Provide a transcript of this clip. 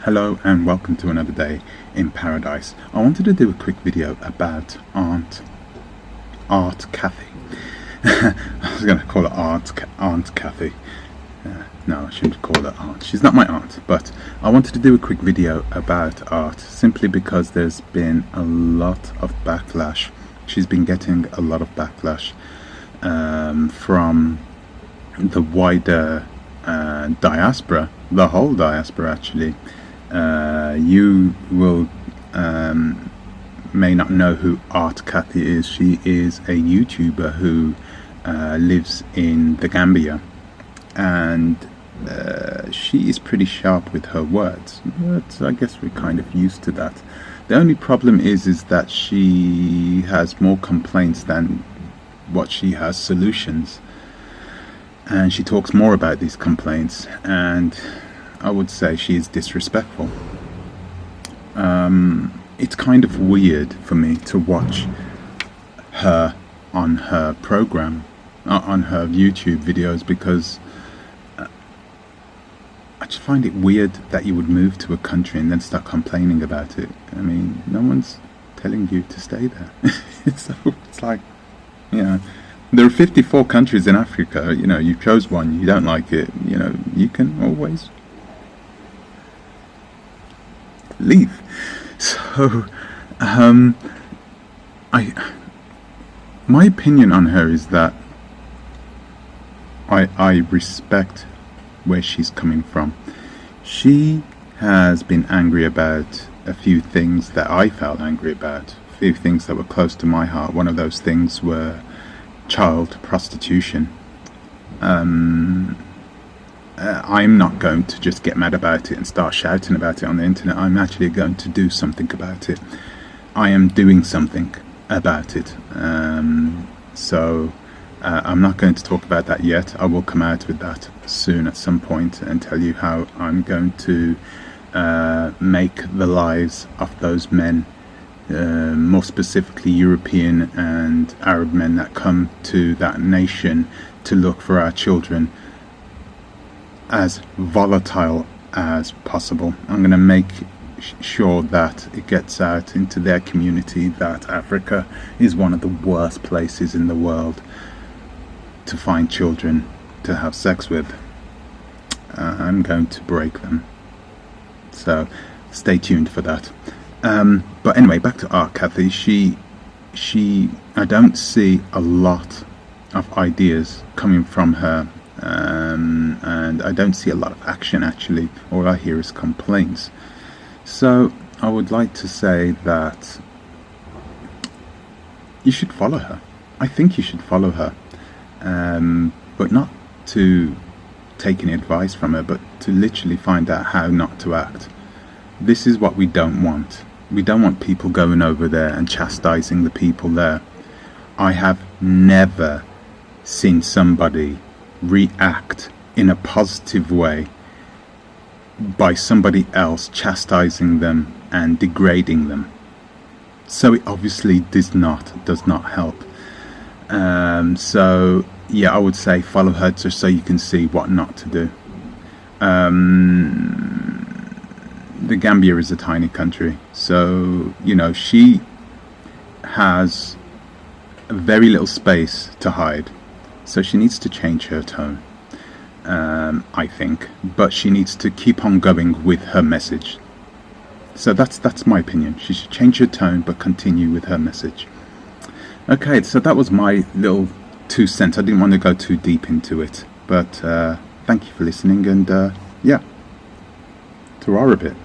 Hello and welcome to another day in paradise. I wanted to do a quick video about Art Cathey. I was going to call it Aunt Cathy. No, I shouldn't call her aunt. She's not my aunt, but I wanted to do a quick video about art simply because there's been a lot of backlash. She's been getting a lot of backlash from the wider diaspora, the whole diaspora actually. You will may not know who Art Cathey is. She is a YouTuber who lives in the Gambia, and she is pretty sharp with her words, but I guess we're kind of used to that. The only problem is that she has more complaints than what she has solutions, and she talks more about these complaints, and I would say she is disrespectful. It's kind of weird for me to watch her on her program, on her YouTube videos, because I just find it weird that you would move to a country and then start complaining about it. I mean, no one's telling you to stay there. So it's like, you know, there are 54 countries in Africa. You know, you chose one, you don't like it, you know, you can always leave. So my opinion on her is that I respect where she's coming from. She has been angry about a few things that I felt angry about, a few things that were close to my heart. One of those things were child prostitution. I'm not going to just get mad about it and start shouting about it on the internet. I'm actually going to do something about it. I am doing something about it. I'm not going to talk about that yet. I will come out with that soon at some point and tell you how I'm going to make the lives of those men, more specifically European and Arab men that come to that nation to look for our children, as volatile as possible. I'm going to make sure that it gets out into their community that Africa is one of the worst places in the world to find children to have sex with. I'm going to break them, so stay tuned for that. But anyway, back to Art Cathey. I don't see a lot of ideas coming from her, and I don't see a lot of action actually. All I hear is complaints. So I would like to say that you should follow her. I think you should follow her, but not to take any advice from her, but to literally find out how not to act. This is what we don't want. We don't want people going over there and chastising the people there. I have never seen somebody react in a positive way by somebody else chastising them and degrading them. So it obviously does not help. So yeah, I would say follow her just so you can see what not to do. The Gambia is a tiny country, so you know she has very little space to hide, so she needs to change her tone, I think, but she needs to keep on going with her message. So that's my opinion. She should change her tone but continue with her message. Okay, so that was my little 2 cents. I didn't want to go too deep into it, but thank you for listening, and yeah, ta-ra a bit.